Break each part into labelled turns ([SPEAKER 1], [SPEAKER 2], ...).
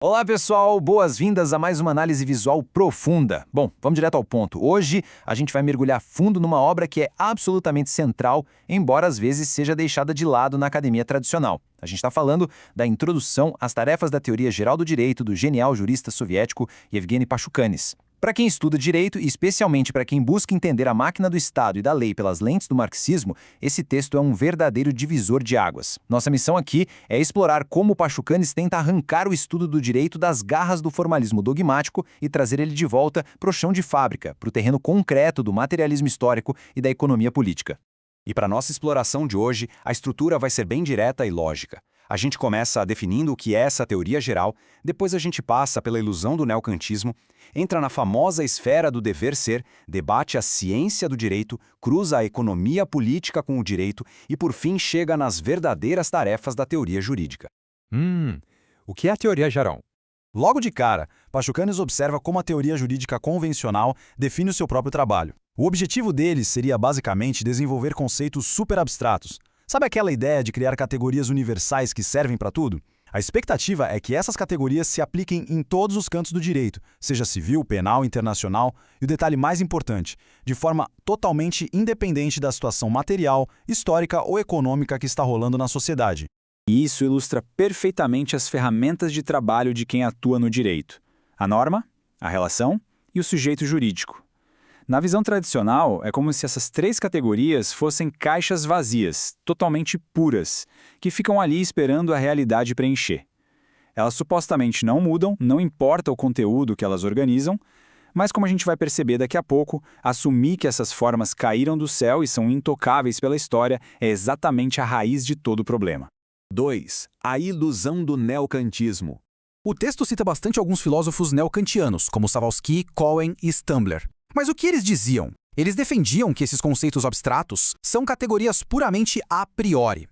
[SPEAKER 1] Olá pessoal, boas-vindas a mais uma análise visual profunda. Bom, vamos direto ao ponto. Hoje a gente vai mergulhar fundo numa obra que é absolutamente central, embora às vezes seja deixada de lado na academia tradicional. A gente está falando da introdução às tarefas da teoria geral do direito do genial jurista soviético Yevgeny Pachucanes. Para quem estuda direito, e especialmente para quem busca entender a máquina do Estado e da lei pelas lentes do marxismo, esse texto é um verdadeiro divisor de águas. Nossa missão aqui é explorar como Pachucanes tenta arrancar o estudo do direito das garras do formalismo dogmático e trazer ele de volta para o chão de fábrica, para o terreno concreto do materialismo histórico e da economia política.
[SPEAKER 2] E para nossa exploração de hoje, a estrutura vai ser bem direta e lógica. A gente começa definindo o que é essa teoria geral, depois a gente passa pela ilusão do neocantismo, entra na famosa esfera do dever ser, debate a ciência do direito, cruza a economia política com o direito e por fim chega nas verdadeiras tarefas da teoria jurídica.
[SPEAKER 3] O que é a teoria geral?
[SPEAKER 2] Logo de cara, Pachucanes observa como a teoria jurídica convencional define o seu próprio trabalho. O objetivo dele seria basicamente desenvolver conceitos super abstratos. Sabe aquela ideia de criar categorias universais que servem para tudo? A expectativa é que essas categorias se apliquem em todos os cantos do direito, seja civil, penal, internacional, e o detalhe mais importante, de forma totalmente independente da situação material, histórica ou econômica que está rolando na sociedade.
[SPEAKER 3] E isso ilustra perfeitamente as ferramentas de trabalho de quem atua no direito: a norma, a relação e o sujeito jurídico. Na visão tradicional, é como se essas três categorias fossem caixas vazias, totalmente puras, que ficam ali esperando a realidade preencher. Elas supostamente não mudam, não importa o conteúdo que elas organizam, mas como a gente vai perceber daqui a pouco, assumir que essas formas caíram do céu e são intocáveis pela história é exatamente a raiz de todo o problema.
[SPEAKER 2] 2. A ilusão do neocantismo.
[SPEAKER 4] O texto cita bastante alguns filósofos neocantianos, como Savalsky, Cohen e Stambler. Mas o que eles diziam? Eles defendiam que esses conceitos abstratos são categorias puramente a priori.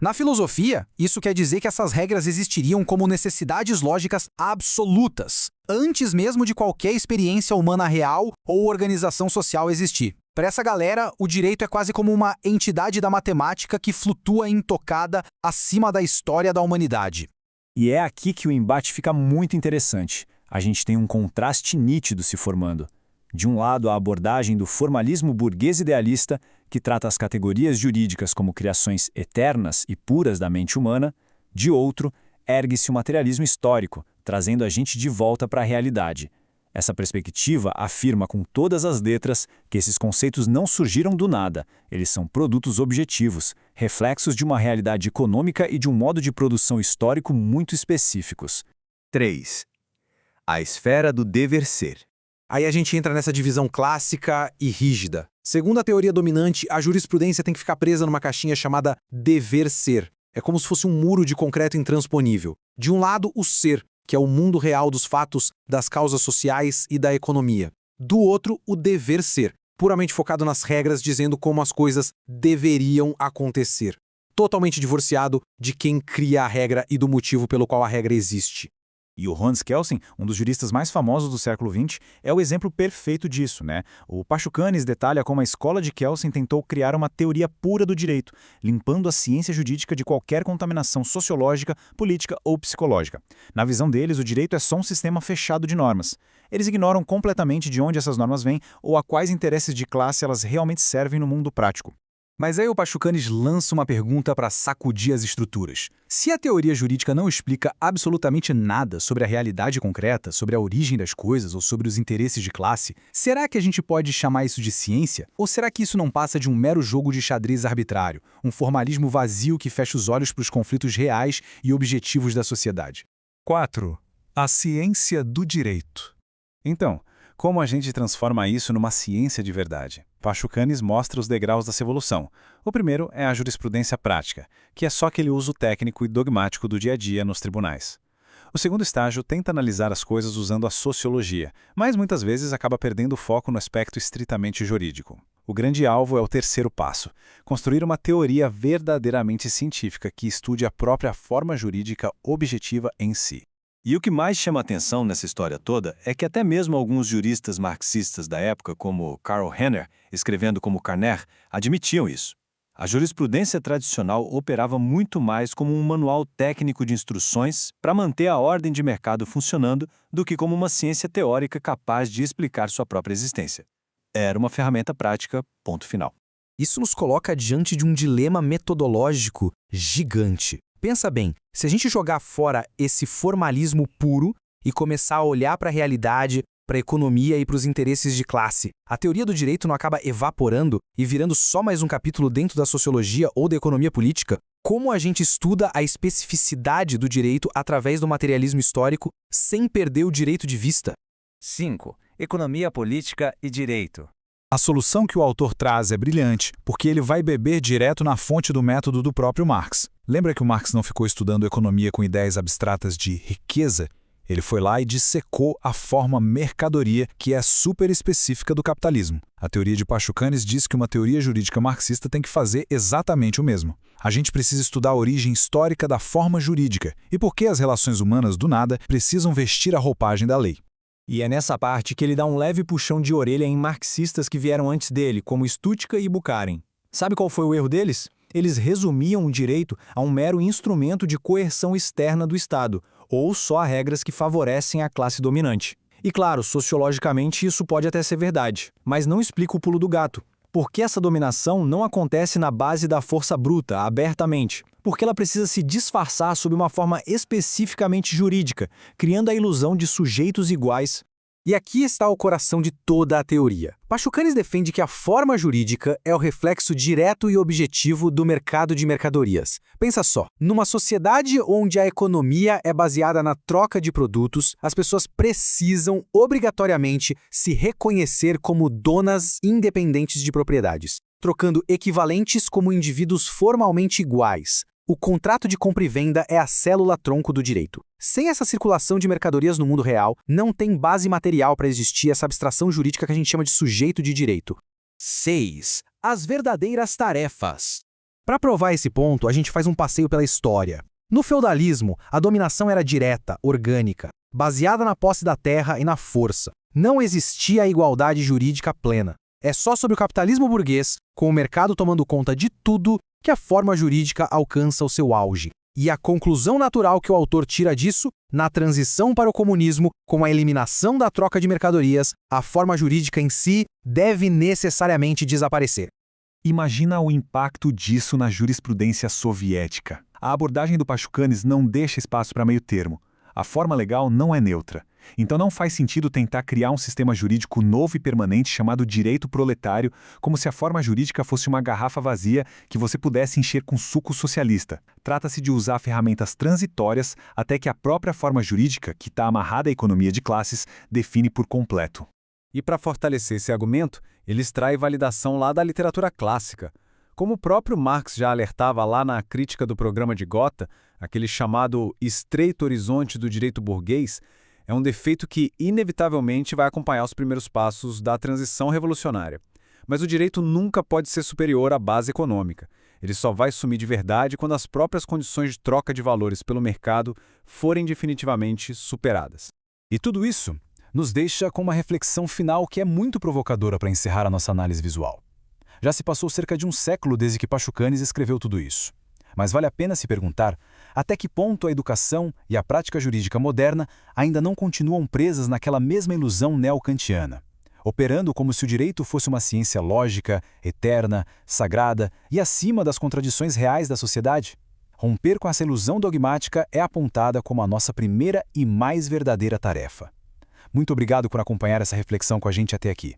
[SPEAKER 4] Na filosofia, isso quer dizer que essas regras existiriam como necessidades lógicas absolutas, antes mesmo de qualquer experiência humana real ou organização social existir. Para essa galera, o direito é quase como uma entidade da matemática que flutua intocada acima da história da humanidade.
[SPEAKER 5] E é aqui que o embate fica muito interessante. A gente tem um contraste nítido se formando. De um lado, a abordagem do formalismo burguês idealista, que trata as categorias jurídicas como criações eternas e puras da mente humana. De outro, ergue-se o materialismo histórico, trazendo a gente de volta para a realidade. Essa perspectiva afirma com todas as letras que esses conceitos não surgiram do nada, eles são produtos objetivos, reflexos de uma realidade econômica e de um modo de produção histórico muito específicos.
[SPEAKER 2] 3. A esfera do dever ser.
[SPEAKER 4] Aí a gente entra nessa divisão clássica e rígida. Segundo a teoria dominante, a jurisprudência tem que ficar presa numa caixinha chamada dever ser. É como se fosse um muro de concreto intransponível. De um lado, o ser, que é o mundo real dos fatos, das causas sociais e da economia. Do outro, o dever ser, puramente focado nas regras, dizendo como as coisas deveriam acontecer. Totalmente divorciado de quem cria a regra e do motivo pelo qual a regra existe.
[SPEAKER 5] E o Hans Kelsen, um dos juristas mais famosos do século XX, é o exemplo perfeito disso, né? O Pachucanes detalha como a escola de Kelsen tentou criar uma teoria pura do direito, limpando a ciência jurídica de qualquer contaminação sociológica, política ou psicológica. Na visão deles, o direito é só um sistema fechado de normas. Eles ignoram completamente de onde essas normas vêm ou a quais interesses de classe elas realmente servem no mundo prático.
[SPEAKER 4] Mas aí o Pachucanes lança uma pergunta para sacudir as estruturas. Se a teoria jurídica não explica absolutamente nada sobre a realidade concreta, sobre a origem das coisas ou sobre os interesses de classe, será que a gente pode chamar isso de ciência? Ou será que isso não passa de um mero jogo de xadrez arbitrário, um formalismo vazio que fecha os olhos para os conflitos reais e objetivos da sociedade?
[SPEAKER 6] 4. A ciência do direito.
[SPEAKER 5] Então, como a gente transforma isso numa ciência de verdade? Pachucanes mostra os degraus dessa evolução. O primeiro é a jurisprudência prática, que é só aquele uso técnico e dogmático do dia a dia nos tribunais. O segundo estágio tenta analisar as coisas usando a sociologia, mas muitas vezes acaba perdendo o foco no aspecto estritamente jurídico. O grande alvo é o terceiro passo, construir uma teoria verdadeiramente científica que estude a própria forma jurídica objetiva em si.
[SPEAKER 2] E o que mais chama atenção nessa história toda é que até mesmo alguns juristas marxistas da época, como Karl Renner, escrevendo como Karner, admitiam isso.
[SPEAKER 5] A jurisprudência tradicional operava muito mais como um manual técnico de instruções para manter a ordem de mercado funcionando do que como uma ciência teórica capaz de explicar sua própria existência. Era uma ferramenta prática, ponto final.
[SPEAKER 4] Isso nos coloca diante de um dilema metodológico gigante. Pensa bem, se a gente jogar fora esse formalismo puro e começar a olhar para a realidade, para a economia e para os interesses de classe, a teoria do direito não acaba evaporando e virando só mais um capítulo dentro da sociologia ou da economia política? Como a gente estuda a especificidade do direito através do materialismo histórico sem perder o direito de vista?
[SPEAKER 7] 5. Economia política e direito.
[SPEAKER 2] A solução que o autor traz é brilhante, porque ele vai beber direto na fonte do método do próprio Marx. Lembra que o Marx não ficou estudando economia com ideias abstratas de riqueza? Ele foi lá e dissecou a forma mercadoria, que é super específica do capitalismo. A teoria de Pachucanes diz que uma teoria jurídica marxista tem que fazer exatamente o mesmo. A gente precisa estudar a origem histórica da forma jurídica e por que as relações humanas, do nada, precisam vestir a roupagem da lei.
[SPEAKER 5] E é nessa parte que ele dá um leve puxão de orelha em marxistas que vieram antes dele, como Stuttgart e Bukharin. Sabe qual foi o erro deles? Eles resumiam o direito a um mero instrumento de coerção externa do Estado, ou só a regras que favorecem a classe dominante. E claro, sociologicamente isso pode até ser verdade, mas não explica o pulo do gato. Porque essa dominação não acontece na base da força bruta, abertamente. Porque ela precisa se disfarçar sob uma forma especificamente jurídica, criando a ilusão de sujeitos iguais.
[SPEAKER 4] E aqui está o coração de toda a teoria. Pachucanes defende que a forma jurídica é o reflexo direto e objetivo do mercado de mercadorias. Pensa só, numa sociedade onde a economia é baseada na troca de produtos, as pessoas precisam, obrigatoriamente, se reconhecer como donas independentes de propriedades, trocando equivalentes como indivíduos formalmente iguais. O contrato de compra e venda é a célula-tronco do direito. Sem essa circulação de mercadorias no mundo real, não tem base material para existir essa abstração jurídica que a gente chama de sujeito de direito.
[SPEAKER 8] 6. As verdadeiras tarefas.
[SPEAKER 4] Para provar esse ponto, a gente faz um passeio pela história. No feudalismo, a dominação era direta, orgânica, baseada na posse da terra e na força. Não existia a igualdade jurídica plena. É só sobre o capitalismo burguês, com o mercado tomando conta de tudo, que a forma jurídica alcança o seu auge. E a conclusão natural que o autor tira disso, na transição para o comunismo, com a eliminação da troca de mercadorias, a forma jurídica em si deve necessariamente desaparecer.
[SPEAKER 6] Imagina o impacto disso na jurisprudência soviética. A abordagem do Pachucanes não deixa espaço para meio termo. A forma legal não é neutra. Então não faz sentido tentar criar um sistema jurídico novo e permanente chamado direito proletário, como se a forma jurídica fosse uma garrafa vazia que você pudesse encher com suco socialista. Trata-se de usar ferramentas transitórias até que a própria forma jurídica, que está amarrada à economia de classes, define por completo.
[SPEAKER 3] E para fortalecer esse argumento, ele extrai validação lá da literatura clássica. Como o próprio Marx já alertava lá na crítica do programa de Gotha, aquele chamado estreito horizonte do direito burguês, é um defeito que inevitavelmente vai acompanhar os primeiros passos da transição revolucionária. Mas o direito nunca pode ser superior à base econômica. Ele só vai sumir de verdade quando as próprias condições de troca de valores pelo mercado forem definitivamente superadas.
[SPEAKER 2] E tudo isso nos deixa com uma reflexão final que é muito provocadora para encerrar a nossa análise visual. Já se passou cerca de um século desde que Pachucanes escreveu tudo isso. Mas vale a pena se perguntar até que ponto a educação e a prática jurídica moderna ainda não continuam presas naquela mesma ilusão neocantiana, operando como se o direito fosse uma ciência lógica, eterna, sagrada e acima das contradições reais da sociedade. Romper com essa ilusão dogmática é apontada como a nossa primeira e mais verdadeira tarefa. Muito obrigado por acompanhar essa reflexão com a gente até aqui.